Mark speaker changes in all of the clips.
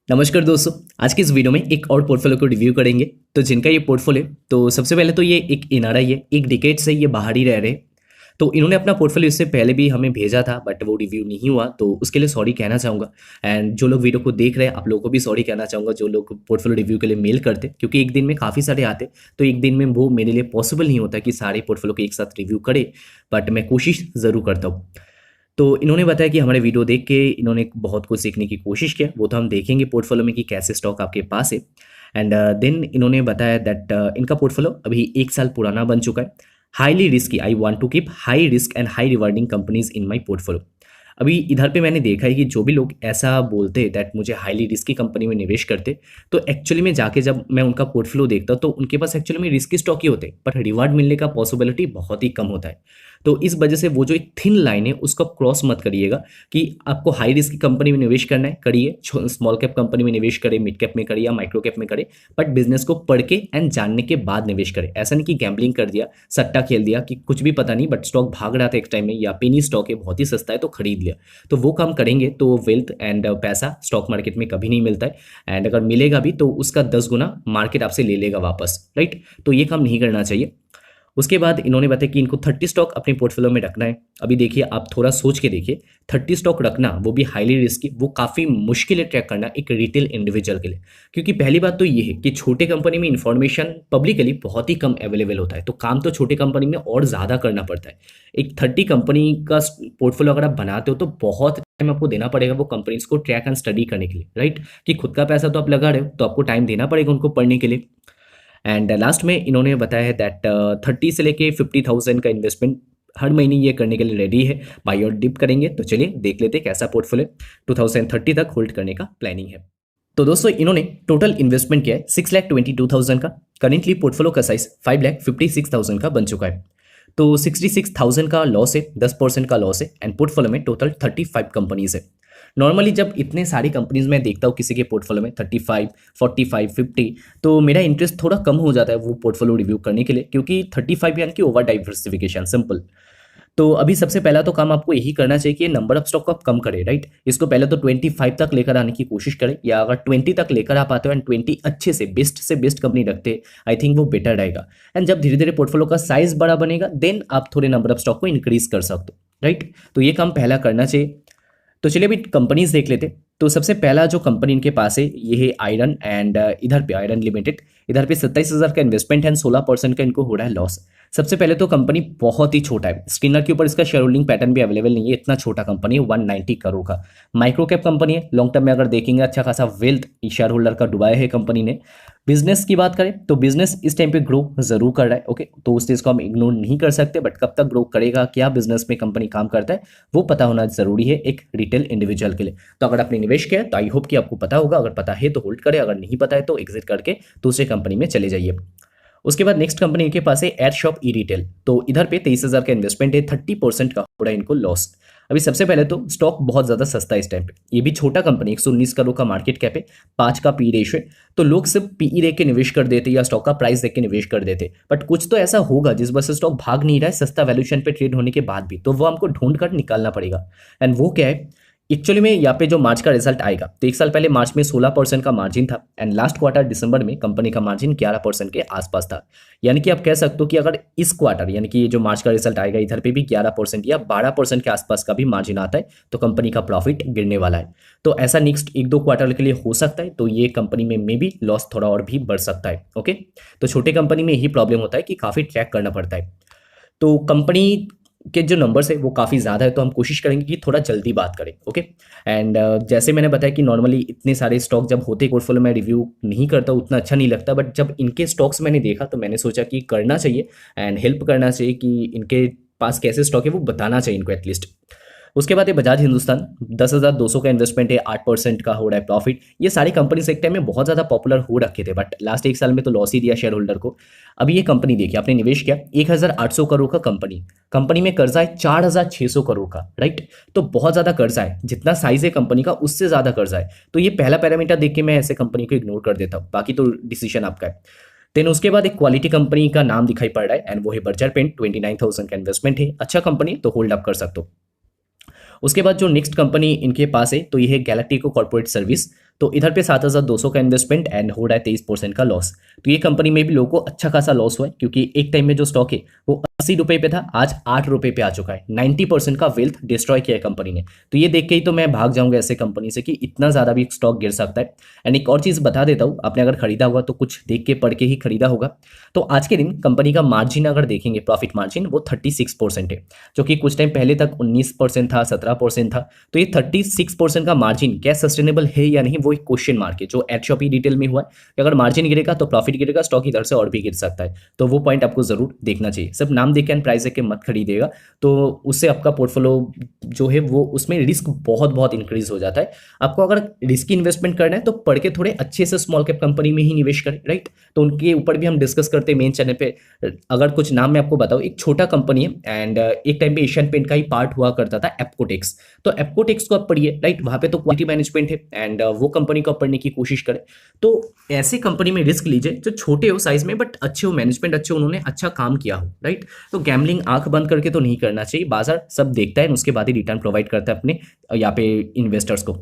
Speaker 1: नमस्कार दोस्तों। आज की इस वीडियो में एक और पोर्टफोलियो को रिव्यू करेंगे। तो जिनका ये पोर्टफोलियो, तो सबसे पहले तो ये एक एनआरआई है, एक डिकेड से ये बाहर ही रह रहे। तो इन्होंने अपना पोर्टफोलियो इससे पहले भी हमें भेजा था, बट वो रिव्यू नहीं हुआ, तो उसके लिए सॉरी कहना चाहूँगा। एंड जो लोग वीडियो को देख रहे हैं, आप लोगों को भी सॉरी कहना चाहूँगा, जो लोग पोर्टफोलियो रिव्यू के लिए मेल करते, क्योंकि एक दिन में काफ़ी सारे आते, तो एक दिन में वो मेरे लिए पॉसिबल नहीं होता कि सारे पोर्टफोलियो को एक साथ रिव्यू करे, बट मैं कोशिश ज़रूर करता हूँ। तो इन्होंने बताया कि हमारे वीडियो देख के इन्होंने बहुत कुछ सीखने की कोशिश किया, वो तो हम देखेंगे पोर्टफोलियो में कि कैसे स्टॉक आपके पास है। एंड देन इन्होंने बताया दैट इनका पोर्टफोलियो अभी 1 साल पुराना बन चुका है। Highly risky, I want to keep high risk and high rewarding companies in my portfolio. अभी इधर पे मैंने देखा है कि जो भी लोग ऐसा बोलते दैट मुझे हाईली रिस्की कंपनी में निवेश करते, तो एक्चुअली में जाके जब मैं उनका पोर्टफोलियो देखता हूँ तो उनके पास एक्चुअली में रिस्की स्टॉक ही होते हैं, पर रिवार्ड मिलने का पॉसिबिलिटी बहुत ही कम होता है। तो इस वजह से वो जो एक थिन लाइन है उसको आप क्रॉस मत करिएगा कि आपको हाई रिस्क की कंपनी में निवेश करना है, करिए। स्मॉल कैप कंपनी में निवेश करें, मिड कैप में करिए या माइक्रो कैप में करें, बट बिजनेस को पढ़ के एंड जानने के बाद निवेश करें। ऐसा नहीं कि गैम्बलिंग कर दिया, सट्टा खेल दिया कि कुछ भी पता नहीं, बट स्टॉक भाग रहा था एक टाइम में या पेनी स्टॉक है, बहुत ही सस्ता है तो खरीद लिया। तो वो काम करेंगे तो वेल्थ एंड पैसा स्टॉक मार्केट में कभी नहीं मिलता है। एंड अगर मिलेगा भी तो उसका 10 गुना मार्केट आपसे ले लेगा वापस, राइट। तो ये काम नहीं करना चाहिए। उसके बाद इन्होंने बताया कि इनको 30 स्टॉक अपने पोर्टफोलियो में रखना है। अभी देखिए, आप थोड़ा सोच के देखिए, 30 स्टॉक रखना, वो भी हाईली रिस्की, वो काफ़ी मुश्किल है ट्रैक करना एक रिटेल इंडिविजुअल के लिए। क्योंकि पहली बात तो ये है कि छोटे कंपनी में इन्फॉर्मेशन पब्लिकली बहुत ही कम अवेलेबल होता है, तो काम तो छोटे कंपनी में और ज़्यादा करना पड़ता है। एक 30 कंपनी का पोर्टफोलियो अगर आप बनाते हो तो बहुत टाइम आपको देना पड़ेगा वो कंपनीज को ट्रैक एंड स्टडी करने के लिए, राइट। कि खुद का पैसा तो आप लगा रहे हो, तो आपको टाइम देना पड़ेगा उनको पढ़ने के लिए। एंड लास्ट में इन्होंने बताया है दैट 30 से लेके 50,000 का इन्वेस्टमेंट हर महीने ये करने के लिए रेडी है। बाई और डिप करेंगे, तो चलिए देख लेते हैं कैसा पोर्टफोलियो 2030 तक होल्ड करने का प्लानिंग है। तो दोस्तों, इन्होंने टोटल इन्वेस्टमेंट किया है 6,22,000 का। करेंटली पोर्टफोलियो का साइज 5,56,000 का बन चुका है। तो 66,000 का लॉस है, 10% का लॉस है। एंड पोर्टफोलियो में टोटल 35 कंपनीज है। नॉर्मली जब इतने सारी कंपनीज में देखता हूँ किसी के पोर्टफोलियो में 35, 45, 50, तो मेरा इंटरेस्ट थोड़ा कम हो जाता है वो पोर्टफोलियो रिव्यू करने के लिए, क्योंकि 35 यानी कि ओवर डाइवर्सिफिकेशन, सिंपल। तो अभी सबसे पहला तो काम आपको यही करना चाहिए कि नंबर ऑफ स्टॉक को आप कम करें, राइट। इसको पहले तो 25 तक लेकर आने की कोशिश करें, या अगर 20 तक लेकर आ पाते हो एंड 20 अच्छे से बेस्ट कंपनी रखते, आई थिंक वो बेटर रहेगा। एंड जब धीरे धीरे पोर्टफोलियो का साइज बड़ा बनेगा, देन आप थोड़े नंबर ऑफ स्टॉक को इंक्रीज कर सकते हो, राइट। तो ये काम पहला करना चाहिए। तो चलिए अभी कंपनीज देख लेते। तो सबसे पहला जो कंपनी इनके पास है ये है आयरन, एंड इधर पे आयरन लिमिटेड, इधर पे 27,000 का इन्वेस्टमेंट है, 16% का इनको हो रहा है लॉस। सबसे पहले तो कंपनी बहुत ही छोटा है, स्क्रीनर के ऊपर इसका शेयर होल्डिंग पैटर्न भी अवेलेबल नहीं है, इतना छोटा कंपनी है, 190 करोड़ का। माइक्रो कैप कंपनी है, लॉन्ग टर्म में अगर देखेंगे अच्छा खासा वेल्थ शेयर होल्डर का डुबाया है कंपनी ने। बिजनेस की बात करें तो बिजनेस इस टाइम पे ग्रो जरूर कर रहा है, ओके, तो उस चीज़ को हम इग्नोर नहीं कर सकते, बट कब तक ग्रो करेगा, क्या बिजनेस में कंपनी काम करता है, वो पता होना जरूरी है एक रिटेल इंडिविजुअल के लिए। तो अगर आपने निवेश किया है तो आई होप कि आपको पता होगा, अगर पता है तो होल्ड करें, अगर नहीं पता है तो एग्जिट करके दूसरे कंपनी में चले जाइए। उसके बाद नेक्स्ट कंपनी इनके पास है एयर शॉप ई रिटेल। तो इधर पे 23,000 का इन्वेस्टमेंट है, 30% का हो रहा है इनको लॉस। अभी सबसे पहले तो स्टॉक बहुत ज़्यादा सस्ता है इस टाइम पे, ये भी छोटा कंपनी, 119 करोड़ का मार्केट कैप है, 5 का पी रेशियो है। तो लोग सिर्फ पीई देख के निवेश कर देते या स्टॉक का प्राइस देख के निवेश कर देते, बट कुछ तो ऐसा होगा जिस वजह से स्टॉक भाग नहीं रहा है सस्ता वैल्यूएशन पे ट्रेड होने के बाद भी, तो वो हमको ढूंढ कर निकालना पड़ेगा। एंड वो क्या है, एक्चुअली में यहाँ पे जो मार्च का रिजल्ट आएगा, तो 1 साल पहले मार्च में 16% का मार्जिन था, एंड लास्ट क्वार्टर दिसंबर में कंपनी का मार्जिन 11% के आसपास था। यानी कि आप कह सकते हो कि अगर इस क्वार्टर यानी कि ये जो मार्च का रिजल्ट आएगा इधर पे भी 11% या 12% के आसपास का भी मार्जिन आता है, तो कंपनी का प्रॉफिट गिरने वाला है। तो ऐसा नेक्स्ट 1-2 क्वार्टर के लिए हो सकता है, तो ये कंपनी में मे भी लॉस थोड़ा और भी बढ़ सकता है, ओके। तो छोटे कंपनी में यही प्रॉब्लम होता है कि काफ़ी ट्रैक करना पड़ता है। तो कंपनी के जो नंबर्स है वो काफ़ी ज़्यादा है, तो हम कोशिश करेंगे कि थोड़ा जल्दी बात करें, ओके। एंड जैसे मैंने बताया कि नॉर्मली इतने सारे स्टॉक जब होते पोर्टफोलियो में रिव्यू नहीं करता, उतना अच्छा नहीं लगता, बट जब इनके स्टॉक्स मैंने देखा तो मैंने सोचा कि करना चाहिए एंड हेल्प करना चाहिए, कि इनके पास कैसे स्टॉक है वो बताना चाहिए इनको एटलीस्ट। उसके बाद ये बजाज हिंदुस्तान, 10,200 का इन्वेस्टमेंट है, 8% का हो रहा है प्रॉफिट। ये सारी कंपनी एक टाइम में बहुत ज़्यादा पॉपुलर हो रखे थे, बट लास्ट 1 साल में तो लॉस ही दिया शेयर होल्डर को। अभी ये कंपनी देखिए, आपने निवेश किया 1,800 करोड़ का कंपनी में कर्जा है 4,600 करोड़ का, राइट। तो बहुत ज़्यादा कर्जा है, जितना साइज है कंपनी का उससे ज़्यादा कर्जा है। तो ये पहला पैरामीटर देख के मैं ऐसे कंपनी को इग्नोर कर देता हूँ, बाकी तो डिसीजन आपका है। देन उसके बाद एक क्वालिटी कंपनी का नाम दिखाई पड़ रहा है, एंड वो है बर्जर पेंट, 29,000 का इन्वेस्टमेंट है, अच्छा कंपनी तो होल्ड अप कर सकते हो। उसके बाद जो नेक्स्ट कंपनी इनके पास है तो ये है गैलेक्टिको कॉर्पोरेट सर्विस। तो इधर पे 7,200 का इन्वेस्टमेंट एंड हो रहा है 23% का लॉस। तो ये कंपनी में भी लोगों को अच्छा खासा लॉस हुआ है, क्योंकि एक टाइम में जो स्टॉक है वो 80 रुपये पे था, आज 8 रुपये पे आ चुका है। 90% का वेल्थ डिस्ट्रॉय किया है कंपनी ने। तो ये देख के ही तो मैं भाग जाऊंगा ऐसे कंपनी से कि इतना ज़्यादा भी स्टॉक गिर सकता है। एंड एक और चीज़ बता देता हूँ, आपने अगर खरीदा हुआ तो कुछ देख के पढ़ के ही खरीदा होगा। तो आज के दिन कंपनी का मार्जिन अगर देखेंगे, प्रॉफिट मार्जिन, वो 36% है, जो कि कुछ टाइम पहले तक 19% था, 17% था। तो ये 36% का मार्जिन क्या सस्टेनेबल है या नहीं, वो एक क्वेश्चन मार्क है, जो एट शॉपी डिटेल में हुआ है कि अगर मार्जिन गिरेगा तो प्रॉफिट गिरेगा, स्टॉक इधर से और भी गिर सकता है। तो वो पॉइंट आपको जरूर देखना चाहिए। सिर्फ नाम देख के एंड प्राइस देख के मत खरीदिएगा, तो उससे आपका पोर्टफोलियो जो है वो उसमें रिस्क बहुत बहुत इंक्रीज हो जाता है। आपको अगर रिस्की इन्वेस्टमेंट करना है तो पढ़ के थोड़े अच्छे से स्मॉल कैप कंपनी में ही निवेश करें, राइट। तो उनके ऊपर भी हम डिस्कस करते हैं मेन चैनल पे। अगर कुछ नाम मैं आपको बताऊं, एक छोटा कंपनी है एंड एक टाइम पे एशियन पेंट का ही पार्ट हुआ करता था, एप्कोटेक्स। तो एप्कोटेक्स को आप पढ़िए, राइट, वहां पे तो क्वालिटी मैनेजमेंट है एंड वो कंपनी को आप पढ़ने की कोशिश करें। तो ऐसी कंपनी में रिस्क लीजिए जो छोटे हो साइज में, बट अच्छे हो, मैनेजमेंट अच्छे, उन्होंने अच्छा काम किया हो, राइट। तो गैम्बलिंग आंख बंद करके तो नहीं करना चाहिए, बाजार सब देखता है, उसके बाद ही रिटर्न प्रोवाइड करता है अपने यहाँ पे इन्वेस्टर्स को।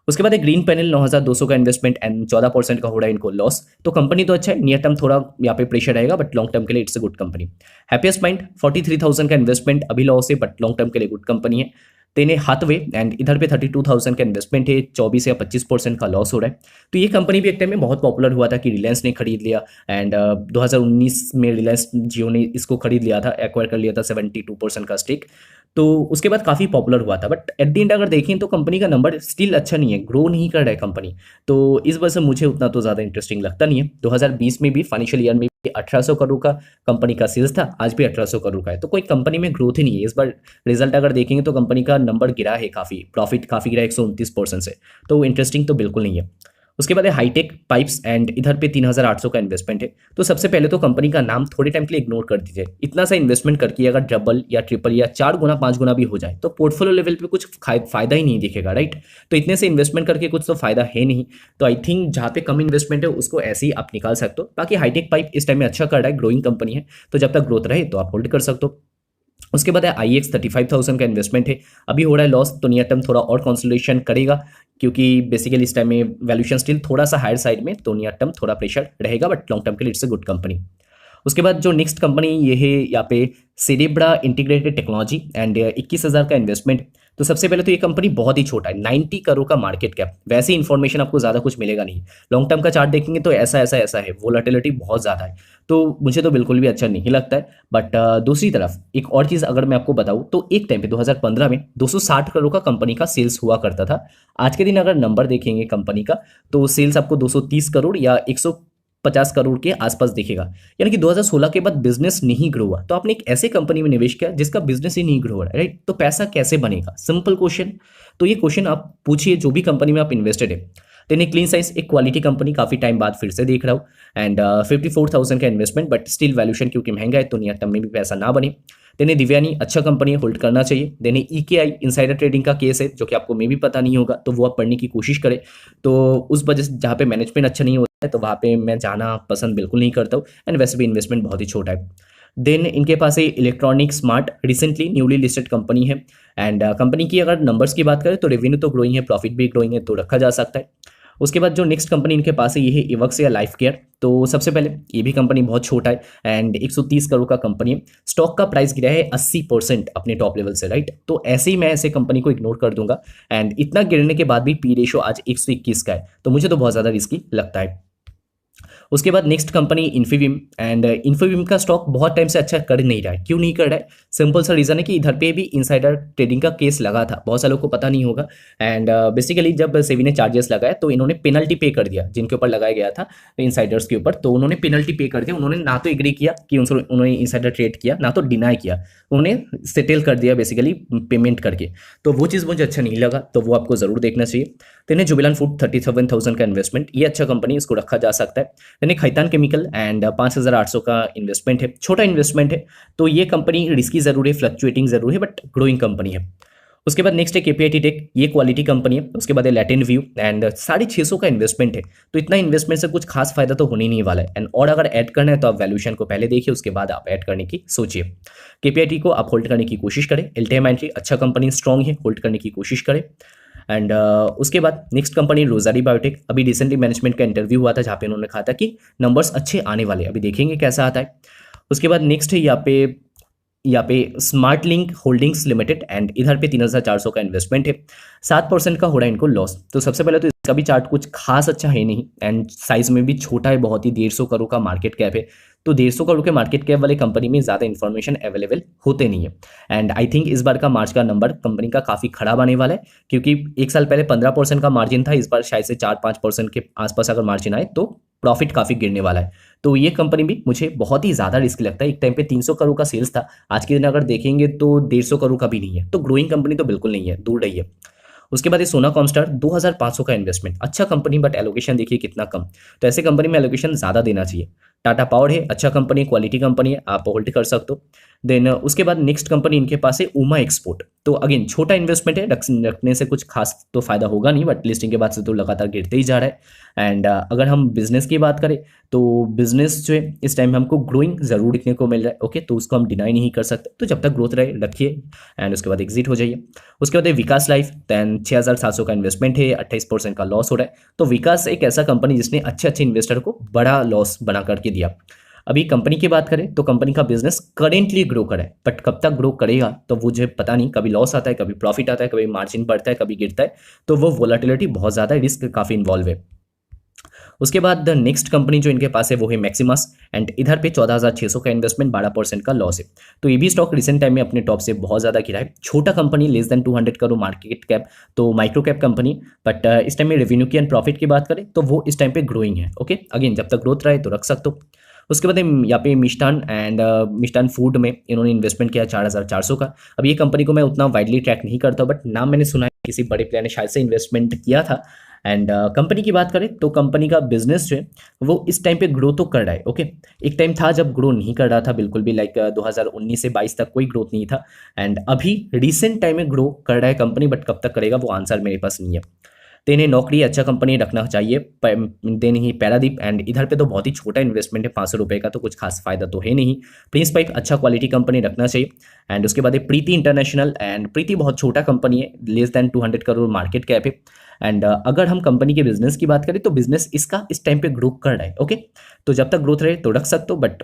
Speaker 1: उसके बाद एक ग्रीन पैनल 9,200 का इन्वेस्टमेंट एंड 14% का हो रहा है इनको लॉस। तो कंपनी तो अच्छा है, नियर टर्म थोड़ा यहाँ पे प्रेशर रहेगा, बट लॉन्ग टर्म के लिए it's a good company. Happiest mind 43,000 का इन्वेस्टमेंट, अभी लॉस है बट लॉन्ग टर्म के लिए गुड कंपनी है। तेने हाथवे एंड इधर पे 32,000 का इन्वेस्टमेंट है, 24 या 25% का लॉस हो रहा है। तो ये कंपनी भी एक टाइम में बहुत पॉपुलर हुआ था कि रिलायंस ने खरीद लिया एंड 2019 में रिलायंस जियो ने इसको खरीद लिया था, एक्वायर कर लिया था 72% का स्टेक। तो उसके बाद काफ़ी पॉपुलर हुआ था, बट एट द एंड अगर देखें तो कंपनी का नंबर स्टिल अच्छा नहीं है, ग्रो नहीं कर रहा है कंपनी। तो इस वजह से मुझे उतना तो ज़्यादा इंटरेस्टिंग लगता नहीं है। 2020 में भी फाइनेंशियल ईयर में भी 1,800 करोड़ का कंपनी का सेल्स था, आज भी 1,800 करोड़ का है। तो कोई कंपनी में ग्रोथ ही नहीं है। इस बार रिजल्ट अगर देखेंगे तो कंपनी का नंबर गिरा है काफ़ी, प्रॉफिट काफ़ी गिरा है 129% से। तो इंटरेस्टिंग तो बिल्कुल नहीं है। उसके बाद है हाईटेक पाइप्स एंड इधर पे 3,800 का इन्वेस्टमेंट है। तो सबसे पहले तो कंपनी का नाम थोड़े टाइम के लिए इग्नोर कर दीजिए। इतना सा इन्वेस्टमेंट करके अगर डबल या ट्रिपल या 4 गुना 5 गुना भी हो जाए तो पोर्टफोलियो लेवल पे कुछ फायदा ही नहीं दिखेगा, राइट। तो इतने से इन्वेस्टमेंट करके कुछ तो फायदा है नहीं। तो आई थिंक जहाँ पे कम इन्वेस्टमेंट है उसको ऐसे ही आप निकाल सकते हो। बाकी हाईटेक पाइप इस टाइम में अच्छा कर रहा है, ग्रोइंग कंपनी है, तो जब तक ग्रोथ रहे तो आप होल्ड कर सकते हो। उसके बाद है IEX 35,000 का इन्वेस्टमेंट है, अभी हो रहा है लॉस, तो नियर टर्म थोड़ा और कंसोलिडेशन करेगा, क्योंकि बेसिकली इस टाइम में वैल्यूएशन स्टिल थोड़ा सा हायर साइड में, तो नियर टर्म थोड़ा प्रेशर रहेगा, बट लॉन्ग टर्म के लिए इट्स अ गुड कंपनी। उसके बाद जो नेक्स्ट कंपनी ये है यहाँ पे सेरेब्रा इंटीग्रेटेड टेक्नोलॉजी एंड 21,000 का इन्वेस्टमेंट। तो सबसे पहले तो ये कंपनी बहुत ही छोटा है, 90 करोड़ का मार्केट कैप, वैसे इन्फॉर्मेशन आपको ज़्यादा कुछ मिलेगा नहीं। लॉन्ग टर्म का चार्ट देखेंगे तो ऐसा ऐसा ऐसा है, वोलाटिलिटी बहुत ज़्यादा है, तो मुझे तो बिल्कुल भी अच्छा नहीं लगता है। बट दूसरी तरफ एक और चीज़ अगर मैं आपको बताऊँ तो एक टाइम पे 2015 में 260 करोड़ का कंपनी का सेल्स हुआ करता था। आज के दिन अगर नंबर देखेंगे कंपनी का तो सेल्स आपको 230 करोड़ या 150 करोड़ के आसपास दिखेगा, यानी कि 2016 के बाद बिजनेस नहीं ग्रो हुआ। तो आपने एक ऐसे कंपनी में निवेश किया जिसका बिजनेस ही नहीं ग्रो हो रहा है, राइट। तो पैसा कैसे बनेगा, सिंपल क्वेश्चन। तो ये क्वेश्चन आप पूछिए जो भी कंपनी में आप इन्वेस्टेड है। देन क्लीन साइंस एक क्वालिटी कंपनी, काफी टाइम बाद फिर से देख रहा हूँ एंड 54,000 का इन्वेस्टमेंट, बट स्टिल वैल्यूएशन क्योंकि महंगा है तो नियर टर्म में भी पैसा ना बने। देने दिव्यानी अच्छा कंपनी है, होल्ड करना चाहिए। देने EKI इनसाइडर ट्रेडिंग का केस है जो कि आपको मे भी पता नहीं होगा, तो वो आप पढ़ने की कोशिश करें। तो उस वजह से जहाँ पे मैनेजमेंट अच्छा नहीं होता है तो वहाँ पे मैं जाना पसंद बिल्कुल नहीं करता हूँ, एंड वैसे भी इन्वेस्टमेंट बहुत ही छोटा है। देन इनके पास है electronic smart, recently newly listed company है एंड कंपनी की अगर नंबर्स की बात करें तो रेवेन्यू तो ग्रोइंग है, प्रॉफिट भी ग्रोइंग है, तो रखा जा सकता है। उसके बाद जो नेक्स्ट कंपनी इनके पास है ये है इवक्स या लाइफ केयर। तो सबसे पहले ये भी कंपनी बहुत छोटा है एंड 130 करोड़ का कंपनी है, स्टॉक का प्राइस गिरा है 80% अपने टॉप लेवल से, राइट। तो ऐसे ही मैं ऐसे कंपनी को इग्नोर कर दूंगा एंड इतना गिरने के बाद भी पी रेशो आज 121 का है, तो मुझे तो बहुत ज़्यादा रिस्की लगता है। उसके बाद next company Infibeam and Infibeam का स्टॉक बहुत टाइम से अच्छा कर नहीं रहा है। क्यों नहीं कर रहा है, सिंपल सा रीज़न है कि इधर पे भी इनसाइडर ट्रेडिंग का केस लगा था, बहुत सारे लोगों को पता नहीं होगा। एंड बेसिकली जब सेबी ने चार्जेस लगाया तो इन्होंने पेनल्टी पे कर दिया जिनके ऊपर लगाया गया था, इनसाइडर्स के ऊपर। तो उन्होंने पेनल्टी पे कर दिया, उन्होंने ना तो एग्री किया कि उन्होंने इनसाइडर ट्रेड किया, ना तो डिनाई किया, उन्होंने सेटल कर दिया बेसिकली पेमेंट करके। तो वो चीज़ मुझे अच्छा नहीं लगा, तो वो आपको ज़रूर देखना चाहिए। तो इन्हें जुबिलैन फूड 37,000 का इन्वेस्टमेंट, ये अच्छा कंपनी, इसको रखा जा सकता है। यानी खैतान केमिकल एंड 5,800 का इन्वेस्टमेंट है, छोटा इन्वेस्टमेंट है। तो ये कंपनी रिस्की जरूर है, फ्लक्चुएटिंग जरूर है, बट ग्रोइंग कंपनी है। उसके बाद नेक्स्ट है KPIT टेक, ये क्वालिटी कंपनी है। उसके बाद है लैटिन व्यू एंड 650 का इन्वेस्टमेंट है। तो इतना इन्वेस्टमेंट से कुछ खास फायदा तो होने नहीं वाला है, एंड और अगर ऐड करना है तो आप वैल्यूएशन को पहले देखिए, उसके बाद आप ऐड करने की सोचिए। KPIT को आप होल्ड करने की कोशिश करें। LTI माइंट्री अच्छा कंपनी, स्ट्रॉन्ग है, होल्ड करने की कोशिश करें। एंड उसके बाद नेक्स्ट कंपनी रोजारी बायोटेक। अभी रिसेंटली मैनेजमेंट का इंटरव्यू हुआ था जहाँ पे उन्होंने कहा था कि नंबर्स अच्छे आने वाले, अभी देखेंगे कैसा आता है। उसके बाद नेक्स्ट है यहाँ पे smart link holdings limited, and इधर पे 3,400 का इन्वेस्टमेंट है, 7% का हो रहा है इनको लॉस। तो सबसे पहले तो इसका भी चार्ट कुछ खास अच्छा है नहीं, एंड साइज में भी छोटा है बहुत ही, 150 करोड़ का मार्केट कैप है। तो 150 करोड़ के मार्केट कैप वाले कंपनी में ज़्यादा इन्फॉर्मेशन अवेलेबल होते नहीं है। एंड आई थिंक इस बार का मार्च का नंबर कंपनी का काफ़ी खराब आने वाला है, क्योंकि एक साल पहले 15% का मार्जिन था, इस बार शायद से 4-5% के आसपास अगर मार्जिन आए तो प्रॉफिट काफ़ी गिरने वाला है। तो ये कंपनी भी मुझे बहुत ही ज़्यादा रिस्क लगता है। एक टाइम पे 300 करोड़ का सेल्स था, आज के दिन अगर देखेंगे तो 150 करोड़ का भी नहीं है। तो ग्रोइंग कंपनी तो बिल्कुल नहीं है, दूर रही है। उसके बाद ये सोना कॉमस्टार 2,500 का इन्वेस्टमेंट, अच्छा कंपनी बट एलोकेशन देखिए कितना कम। तो ऐसे कंपनी में एलोकेशन ज़्यादा देना चाहिए। टाटा पावर है, अच्छा कंपनी, क्वालिटी कंपनी है, आप होल्ड कर सकते हो। देन उसके बाद नेक्स्ट कंपनी इनके पास है उमा एक्सपोर्ट। तो अगेन छोटा इन्वेस्टमेंट है, रखने से कुछ खास तो फायदा होगा नहीं, बट लिस्टिंग के बाद से तो लगातार गिरते ही जा रहा है। एंड अगर हम बिजनेस की बात करें तो बिजनेस जो है इस टाइम हमको ग्रोइंग जरूर दिखने को मिल रहा है, ओके, तो उसको हम डिनाई नहीं कर सकते। तो जब तक ग्रोथ रहे रखिए, एंड उसके बाद एग्जिट हो जाइए। उसके बाद है विकास लाइफ, देन 6,700 का इन्वेस्टमेंट है, 28% का लॉस हो रहा है। तो विकास एक ऐसा कंपनी जिसने अच्छे अच्छे इन्वेस्टर को बड़ा लॉस बना करके दिया। अभी कंपनी की बात करें तो कंपनी का बिजनेस करेंटली ग्रो करे, बट कब तक ग्रो करेगा तो मुझे पता नहीं, कभी लॉस आता है, कभी प्रॉफिट आता है, कभी मार्जिन बढ़ता है, कभी गिरता है। तो वो वोलेटिलिटी बहुत ज़्यादा है, रिस्क काफ़ी इन्वॉल्व है। उसके बाद द नेक्स्ट कंपनी जो इनके पास है वो है मैक्सिमस, एंड इधर पे 14,600 का इन्वेस्टमेंट, 12% का लॉस है। तो ये भी स्टॉक रिसेंट टाइम में अपने टॉप से बहुत ज़्यादा गिरा है। छोटा company, less than 200 crore market cap, तो माइक्रो कैप कंपनी, बट इस टाइम में रेवेन्यू की एंड प्रॉफिट की बात करें तो वो इस टाइम पे ग्रोइंग है, ओके। अगेन जब तक ग्रोथ रहे तो रख सकते हो। उसके बाद यहाँ पे मिष्टान फूड में इन्होंने इन्वेस्टमेंट किया 4,400 का। अब ये कंपनी को मैं उतना वाइडली ट्रैक नहीं करता, बट नाम मैंने सुना है, किसी बड़े प्लेयर ने शायद से इन्वेस्टमेंट किया था। एंड कंपनी की बात करें तो कंपनी का बिजनेस जो है वो इस टाइम पे ग्रो तो कर रहा है, ओके। एक टाइम था जब ग्रो नहीं कर रहा था बिल्कुल भी, लाइक 2019 से 22 तक कोई ग्रोथ नहीं था। एंड अभी रिसेंट टाइम में ग्रो कर रहा है कंपनी, बट कब तक करेगा वो आंसर मेरे पास नहीं है। तो इन्हें नौकरी अच्छा कंपनी रखना चाहिए। देन ही पैरादीप, एंड इधर पे तो बहुत ही छोटा इन्वेस्टमेंट है, 500 रुपये का, तो कुछ खास फायदा तो है नहीं। प्रिंस पाइप अच्छा क्वालिटी कंपनी रखना चाहिए। एंड उसके बाद है प्रीति इंटरनेशनल, एंड प्रीति बहुत छोटा कंपनी है, less than 200 crore market cap है। एंड अगर हम कंपनी के बिजनेस की बात करें तो बिजनेस इसका इस टाइम पे ग्रो कर रहा है, ओके। तो जब तक ग्रोथ रहे तो रख सकते हो, बट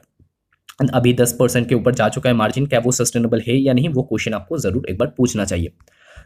Speaker 1: अभी 10% के ऊपर जा चुका है मार्जिन, क्या वो सस्टेनेबल है या नहीं, वो क्वेश्चन आपको जरूर एक बार पूछना चाहिए।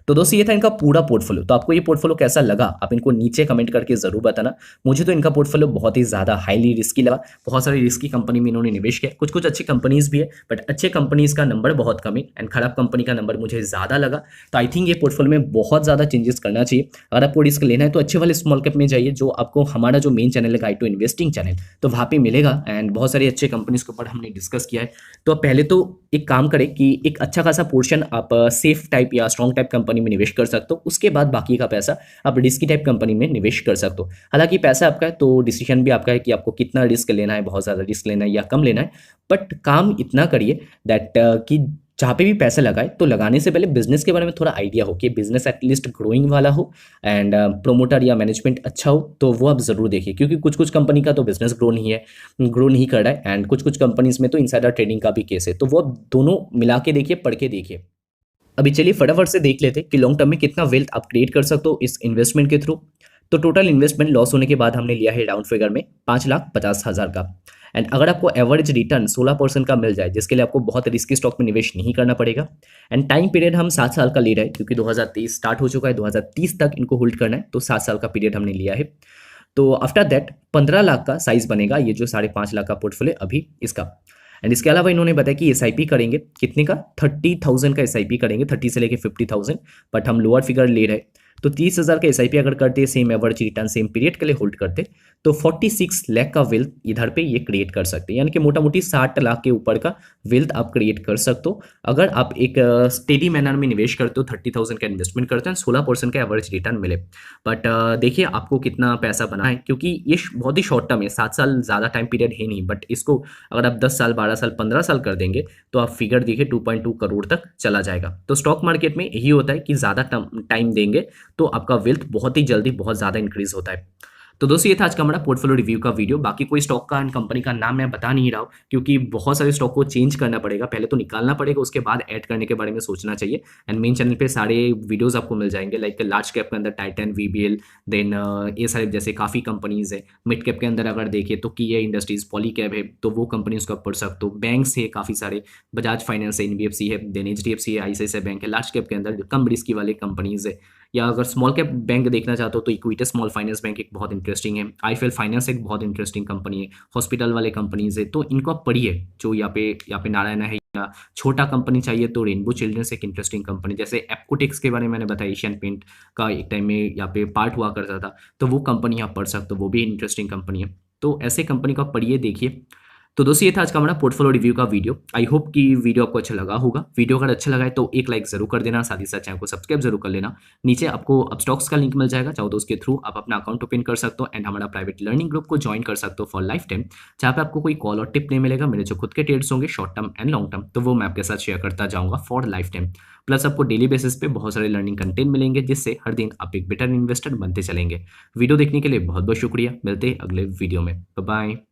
Speaker 1: तो दोस्तों ये था इनका पूरा पोर्टफोलियो। तो आपको ये पोर्टफोलियो कैसा लगा, आप इनको नीचे कमेंट करके जरूर बताना। मुझे तो इनका पोर्टफोलियो बहुत ही ज़्यादा हाईली रिस्की लगा। बहुत सारी रिस्की कंपनी में इन्होंने निवेश किया, कुछ कुछ अच्छी कंपनीज भी है, बट अच्छे कंपनीज का नंबर बहुत कम है, एंड खराब कंपनी का नंबर मुझे ज़्यादा लगा। तो आई थिंक ये पोर्टफोलियो में बहुत ज़्यादा चेंजेस करना चाहिए। अगर आपको रिस्क लेना है तो अच्छे वाले स्मॉल कैप में जाइए, जो आपको हमारा जो मेन चैनल है गाइड टू इन्वेस्टिंग चैनल, तो वहाँ पे मिलेगा। एंड बहुत सारे अच्छे कंपनीज के ऊपर हमने डिस्कस किया है। तो आप पहले तो एक काम करें कि एक अच्छा खासा पोर्शन आप सेफ टाइप या स्ट्रॉन्ग टाइप कंपनी में निवेश कर सकते हो, उसके बाद बाकी का पैसा आप रिस्की टाइप कंपनी में निवेश कर सकते हो। हालांकि पैसा आपका है तो डिसीजन भी आपका है कि आपको कितना रिस्क लेना है, बहुत ज़्यादा रिस्क लेना है या कम लेना है। बट काम इतना करिए दैट कि जहाँ पे भी पैसा लगाए तो लगाने से पहले बिजनेस के बारे में थोड़ा आइडिया हो कि बिजनेस एटलीस्ट ग्रोइंग वाला हो, एंड प्रोमोटर या मैनेजमेंट अच्छा हो, तो वो आप जरूर देखिए। क्योंकि कुछ कुछ कंपनी का तो बिजनेस ग्रो नहीं कर रहा है, एंड कुछ कुछ कंपनीज में तो इनसाइडर ट्रेडिंग का भी केस है। तो वो आप दोनों मिला के देखिए, पढ़ के देखिए। अभी चलिए फटाफट से देख लेते कि लॉन्ग टर्म में कितना वेल्थ आप क्रिएट कर सकते हो इस इन्वेस्टमेंट के थ्रू। तो टोटल इन्वेस्टमेंट लॉस होने के बाद हमने लिया है राउंड फिगर में 5,50,000 का। एंड अगर आपको एवरेज रिटर्न 16% का मिल जाए, जिसके लिए आपको बहुत रिस्की स्टॉक में निवेश नहीं करना पड़ेगा, एंड टाइम पीरियड हम 7 साल का ले रहे हैं, क्योंकि 2023 स्टार्ट हो चुका है, 2030 तक इनको होल्ड करना है, तो 7 साल का पीरियड हमने लिया है। तो आफ्टर दैट 15 लाख का साइज बनेगा ये जो 5.5 लाख का पोर्टफोलियो अभी इसका। एंड इसके अलावा इन्होंने बताया कि एसआईपी करेंगे, कितने का, 30,000 का एसआईपी करेंगे, 30 से लेके 50,000, बट हम लोअर फिगर ले रहे हैं। तो 30,000 का एसआईपी अगर करते, same average return same period के लिए होल्ड करते, तो 46 लाख का वेल्थ इधर पे ये क्रिएट कर सकते हैं। यानी कि मोटा मोटी 60 लाख के ऊपर का वेल्थ आप क्रिएट कर सकते हो अगर आप एक स्टेडी मैनर में निवेश करते हो, 30,000 का इन्वेस्टमेंट करते हैं, 16% का एवरेज रिटर्न मिले। बट देखिए आपको कितना पैसा बना है, क्योंकि ये बहुत ही शॉर्ट टर्म है, 7 साल ज़्यादा टाइम पीरियड है नहीं। बट इसको अगर आप 10 साल, 12 साल, 15 साल कर देंगे तो आप फिगर देखिए 2.2 करोड़ तक चला जाएगा। तो स्टॉक मार्केट में यही होता है कि ज़्यादा टाइम देंगे तो आपका वेल्थ बहुत ही जल्दी बहुत ज़्यादा इंक्रीज होता है। तो दोस्तों ये था आज का हमारा पोर्टफोलियो रिव्यू का वीडियो। बाकी कोई स्टॉक का एंड कंपनी का नाम मैं बता नहीं रहा हूँ, क्योंकि बहुत सारे स्टॉक को चेंज करना पड़ेगा, पहले तो निकालना पड़ेगा, उसके बाद ऐड करने के बारे में सोचना चाहिए। एंड मेन चैनल पे सारे वीडियोस आपको मिल जाएंगे, लाइक लार्ज कैप के अंदर टाइटन, वीबीएल, देन ये सारे जैसे काफ़ी कंपनीज है। मिड कैप के अंदर अगर देखें तो किया इंडस्ट्रीज, पॉलीकैब है, तो वो कंपनी उसका पढ़ सकते हो। बैंक्स है काफ़ी सारे, बजाज फाइनेंस है, एनबीएफसी है, देन एचडीएफसी है, आईसीआईसीआई बैंक है। लार्ज कैप के अंदर कम रिस्क वाले कंपनीज है। या अगर स्मॉल कैप बैंक देखना चाहते हो तो इक्विटी स्मॉल फाइनेंस बैंक एक बहुत इंटरेस्टिंग है। आईफीएल फाइनेंस एक बहुत इंटरेस्टिंग कंपनी है। हॉस्पिटल वाले कंपनीज है, तो इनको आप पढ़िए। जो यहाँ पे नारायणा है, या छोटा कंपनी चाहिए तो रेनबो चिल्ड्रंस एक इंटरेस्टिंग कंपनी, जैसे एप्कोटेक्स के बारे में मैंने बताया, एशियन पेंट का एक टाइम में यहाँ पे पार्ट हुआ करता था, तो वो कंपनी आप पढ़ सकते हो, वो भी इंटरेस्टिंग कंपनी है। तो ऐसे कंपनी को आप पढ़िए, देखिए। तो दोस्तों ये था आज का हमारा पोर्टफोलियो रिव्यू का वीडियो। आई होप कि वीडियो आपको अच्छा लगा होगा। वीडियो अगर अच्छा लगा है तो एक लाइक जरूर कर देना, साथ ही साथ चैनल को सब्सक्राइब जरूर कर लेना। नीचे आपको अब स्टॉक्स का लिंक मिल जाएगा, चाहो तो उसके थ्रू आप अपना अकाउंट ओपन कर सकते हो एंड हमारा प्राइवेट लर्निंग ग्रुप को ज्वाइन कर सकते हो फॉर लाइफ टाइम, जहाँ पे आपको कोई कॉल और टिप नहीं मिलेगा। मेरे जो खुद के ट्रेड्स होंगे short term and long term, तो वो मैं आपके साथ शेयर करता जाऊंगा फॉर लाइफ टाइम। प्लस आपको डेली बेसिस पे बहुत सारे लर्निंग कंटेंट मिलेंगे, जिससे हर दिन आप एक बेटर इन्वेस्टर बनते चलेंगे। वीडियो देखने के लिए बहुत बहुत शुक्रिया। मिलते हैं अगले वीडियो में। Bye bye.